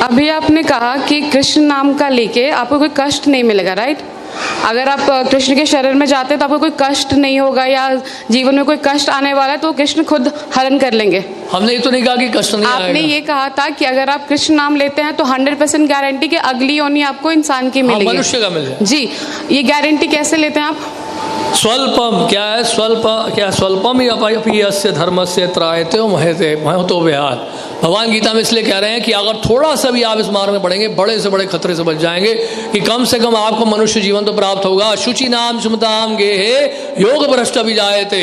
अभी आपने कहा कि कृष्ण नाम का लेके आपको कोई कष्ट नहीं मिलेगा, राइट? अगर आप कृष्ण के शरण में जाते हैं तो आपको कोई कष्ट नहीं होगा, या जीवन में कोई कष्ट आने वाला है तो कृष्ण खुद हरण कर लेंगे। हमने ये तो नहीं कहा कि कष्ट नहीं आएगा। आपने ये कहा था कि अगर आप कृष्ण नाम लेते हैं तो 100% गारंटी कि अगली योनि आपको इंसान की मिलेगी, मनुष्य का मिल जाए। जी, ये गारंटी कैसे लेते हैं आप? स्वल्पम क्या है? स्वल्पम ही अपयस्य धर्मस्य त्रायते महते महतो विहार। भगवान गीता में इसलिए कह रहे हैं कि अगर थोड़ा सा भी आप इस मार्ग में बढ़ेंगे, बड़े से बड़े खतरे से बच जाएंगे, कि कम से कम आपको मनुष्य जीवन तो प्राप्त होगा। शुचि नाम सुमताम गेहे योग भ्रष्ट अभिजायते।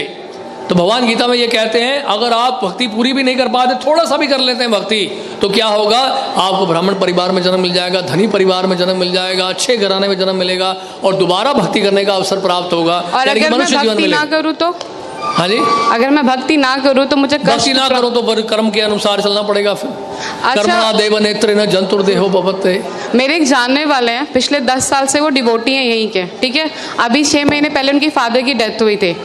तो भगवान गीता में ये कहते हैं अगर आप भक्ति पूरी भी नहीं कर पाते, थोड़ा सा भी कर लेते हैं भक्ति, तो क्या होगा? आपको ब्राह्मण परिवार में जन्म मिल जाएगा, धनी परिवार में जन्म मिल जाएगा, अच्छे घराने में जन्म मिलेगा और दोबारा भक्ति करने का अवसर प्राप्त होगा। और अगर मैं भक्ति ना करूँ तो? हाँ जी, अगर मैं भक्ति ना करूँ तो मुझे भक्ति ना करो तो कर्म के अनुसार चलना पड़ेगा। फिर कर्मणा देव नेत्र न जंतुर्देहो भवते। मेरे एक जानने वाले हैं, पिछले 10 साल से वो डिवोटी हैं यहीं के, ठीक है? अभी 6 महीने पहले उनकी फादर की डेथ हुई थी।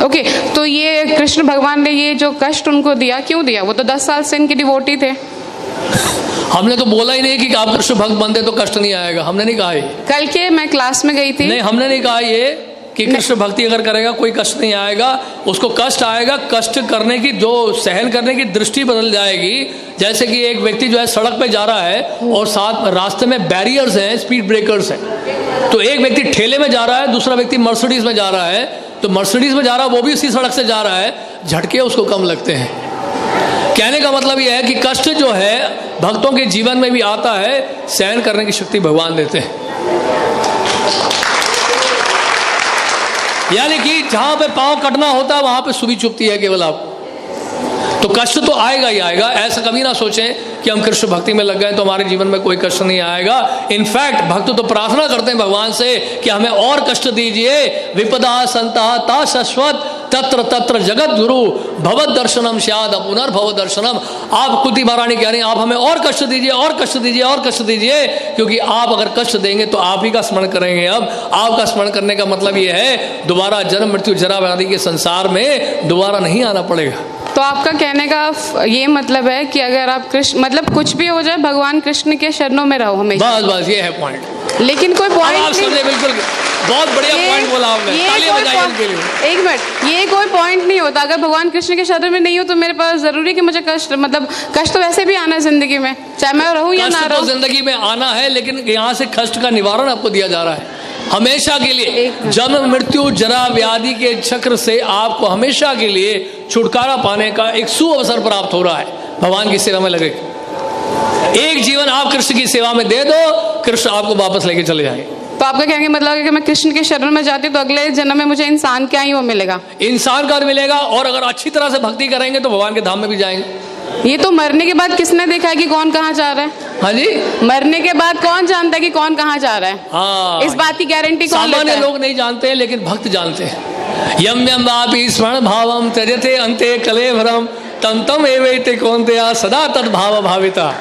ओके, तो ये कृष्ण भगवान ने ये जो कष्ट उनको दिया, क्यों दिया? वो तो 10 साल से इनके डिवोटी थे। हमने तो बोला ही नहीं कि आप कृष्ण भक्त बनते तो कष्ट नहीं आएगा, हमने नहीं कहा ये। कल के मैं क्लास में गई थी, नहीं, हमने नहीं कहा ये कि कृष्ण भक्ति अगर करेगा कोई कष्ट नहीं आएगा। उसको कष्ट आएगा, कष्ट करने की जो सहन करने की दृष्टि बदल जाएगी। जैसे कि एक व्यक्ति जो है सड़क पे जा रहा है और साथ रास्ते में बैरियर्स हैं, स्पीड ब्रेकर्स हैं, तो एक व्यक्ति ठेले में जा रहा है, दूसरा व्यक्ति मर्सिडीज में जा रहा है। तो मर्सिडीज में जा रहा है, वो भी उसी सड़क से जा रहा है, झटके उसको कम लगते हैं। कहने का मतलब यह है कि कष्ट जो है भक्तों के जीवन में भी आता है, सहन करने की शक्ति भगवान देते हैं। यानी कि जहां पे पांव कटना होता है वहां पे सुबह चुभती है केवल आपको। तो कष्ट तो आएगा ही आएगा। ऐसा कभी ना सोचें कि हम कृष्ण भक्ति में लग गए तो हमारे जीवन में कोई कष्ट नहीं आएगा। इनफैक्ट भक्त तो प्रार्थना करते हैं भगवान से कि हमें और कष्ट दीजिए। विपदा संता ता शाश्वत तत्र तत्र जगत गुरु भवद दर्शनम स्याद पुनर्भव दर्शनम। आप कुंती महारानी कह रही हैं, आप हमें और कष्ट दीजिए, और कष्ट दीजिए, और कष्ट दीजिए, क्योंकि आप अगर कष्ट देंगे तो आप ही का स्मरण करेंगे। अब आपका स्मरण करने का मतलब यह है दोबारा जन्म मृत्यु जरा व्याधि के संसार में दोबारा नहीं आना पड़ेगा। तो आपका कहने का ये मतलब है कि अगर आप कृष्ण, मतलब कुछ भी हो जाए, भगवान कृष्ण के शरणों में रहो हमेशा। बस बस ये है पॉइंट। लेकिन कोई पॉइंट आप समझे, बिल्कुल बहुत बढ़िया पॉइंट बोला आपने, तालियां बजाइए इनके लिए। एक मिनट, ये कोई पॉइंट नहीं होता। अगर भगवान कृष्ण के शरण में नहीं हो तो मेरे पास जरूरी कि मुझे कष्ट, मतलब कष्ट तो वैसे भी आना है जिंदगी में, चाहे मैं रहूं या ना रहूं। जिंदगी में आना है, लेकिन यहाँ से कष्ट का निवारण आपको दिया जा रहा है हमेशा के लिए। जन्म मृत्यु जरा व्याधि के चक्र से आपको हमेशा के लिए छुटकारा पाने का एक सुअवसर प्राप्त हो रहा है। भगवान की सेवा में लगे, एक जीवन आप कृष्ण की सेवा में दे दो, कृष्ण आपको वापस लेके चले जाएंगे। तो आपका कहने का मतलब है कि मैं कृष्ण के शरण में जाती हूँ तो अगले जन्म में मुझे इंसान क्या ही वो मिलेगा, इंसान का मिलेगा। और अगर अच्छी तरह से भक्ति करेंगे तो भगवान के धाम में भी जाएंगे। ये तो मरने के बाद किसने देखा है कि कौन कहाँ जा रहा है? हाँ जी, मरने के बाद कौन जानता है कि कौन कहाँ जा रहा है? हाँ, इस बात की गारंटी कौन लेता है? सामान्य लोग नहीं जानते हैं, लेकिन भक्त जानते हैं। यम यम वापि स्मरण भावम त्यजते अंते कलेवरम तम तम एवैते कौन्तेय सदा तद्भाव भाविता।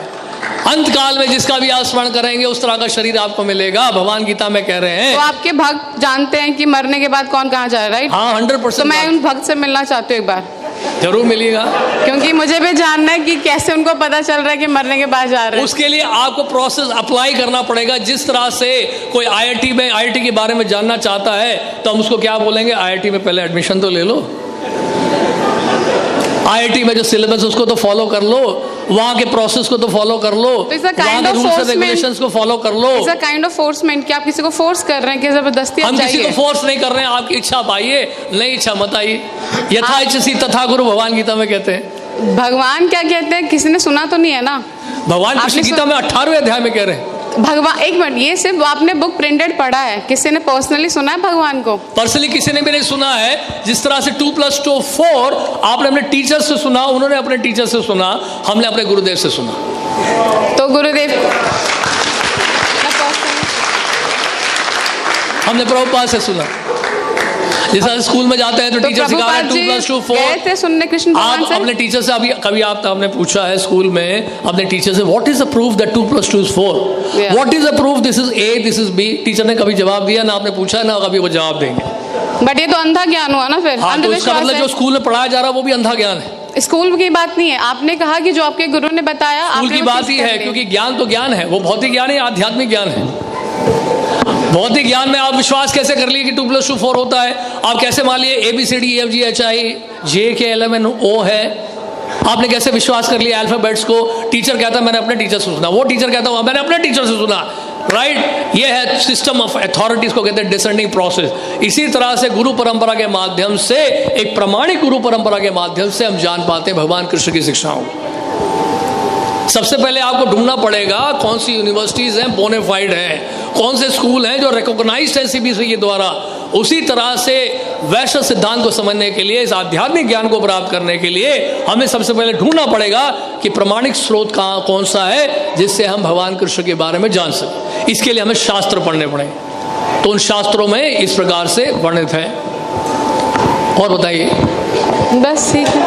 अंत काल में जिसका भी आप स्मरण करेंगे उस तरह का शरीर आपको मिलेगा। भगवान गीता में कह रहे हैं। तो आपके भक्त जानते हैं कि मरने के बाद कौन कहाँ जा रहा है, राइट? हाँ, 100%। तो मैं उन भक्त से मिलना चाहती हूँ एक बार। जरूर मिलेगा, क्योंकि मुझे भी जानना है कि कैसे उनको पता चल रहा है कि मरने के बाद जा रहे हैं। उसके लिए आपको प्रोसेस अप्लाई करना पड़ेगा। जिस तरह से कोई आईआईटी के बारे में जानना चाहता है तो हम उसको क्या बोलेंगे, आईआईटी में पहले एडमिशन तो ले लो, आईआईटी में जो सिलेबस उसको तो फॉलो कर लो, वहाँ के प्रोसेस को तो फॉलो कर लो, वहाँ के रूल्स एंड रेगुलेशंस को फॉलो कर लो। इट्स अ काइंड ऑफ फोर्समेंट कि आप किसी को फोर्स कर रहे हैं कि जबरदस्ती आप जाइए। हम किसी को फोर्स नहीं कर रहे हैं, आपकी इच्छा पाइए, नहीं इच्छा मत आइए। यथा इच्छसी तथा गुरु, भगवान गीता में कहते हैं। भगवान क्या कहते हैं, किसी ने सुना तो नहीं है ना? भगवान कृष्ण गीता में 18वें अध्याय में कह रहे हैं। भगवान, एक मिनट, ये सिर्फ आपने बुक प्रिंटेड पढ़ा है, किसी ने पर्सनली सुना है भगवान को? पर्सनली किसी ने भी नहीं सुना है। जिस तरह से 2 + 2 4 आपने अपने टीचर से सुना, उन्होंने अपने टीचर से सुना, हमने अपने गुरुदेव से सुना। तो गुरुदेव, हमने प्रभुपाद से सुना। जैसा स्कूल में जाते हैं तो टीचर सिखा रहे हैं 2 + 2 4। गए थे सुनने कृष्ण भगवान से? अपने टीचर से अभी कभी आपने पूछा है स्कूल में अपने टीचर से, what is the proof that 2 + 2 is 4? What is the proof this is A this is B? Teacher ने कभी जवाब दिया ना, आपने पूछा ना कभी वो जवाब देंगे। बट ये तो अंधा ज्ञान हुआ ना फिर। हाँ, तो इसका मतलब जो स्कूल में पढ़ाया जा रहा है वो भी अंधा ज्ञान है। स्कूल की बात नहीं है, आपने कहा कि जो आपके गुरु ने बताया स्कूल आपने की वो बात चीज़ ही कर है, ली। क्योंकि ज्ञान तो ज्ञान है, वो भौतिक ज्ञान है, आध्यात्मिक ज्ञान है। भौतिक ज्ञान में आप विश्वास कैसे कर लिए कि 2 + 2 4 होता है? आप कैसे मान लिए ABCDEFGHIJ है? आपने कैसे विश्वास कर लिया अल्फाबेट्स को? टीचर कहता मैंने अपने टीचर से सुना, वो टीचर कहता मैंने अपने टीचर से सुना, राइट? ये है सिस्टम ऑफ अथॉरिटीज को कहते हैं डिसेंडिंग प्रोसेस। इसी तरह से गुरु परंपरा के माध्यम से, एक प्रामाणिक गुरु परंपरा के माध्यम से हम जान पाते हैं भगवान कृष्ण की शिक्षाओं को। सबसे पहले आपको ढूंढना पड़ेगा कौन सी यूनिवर्सिटीज हैं बोनाफाइड हैं, कौन से स्कूल हैं जो रिकॉग्नाइज्ड है CBSE के द्वारा। उसी तरह से वैश्विक सिद्धांत को समझने के लिए, इस आध्यात्मिक ज्ञान को प्राप्त करने के लिए हमें सबसे पहले ढूंढना पड़ेगा कि प्रामाणिक स्रोत कहाँ कौन सा है जिससे हम भगवान कृष्ण के बारे में जान सकें। इसके लिए हमें शास्त्र पढ़ने पड़ेंगे। तो उन शास्त्रों में इस प्रकार से वर्णित है। और बताइए। बस ठीक है।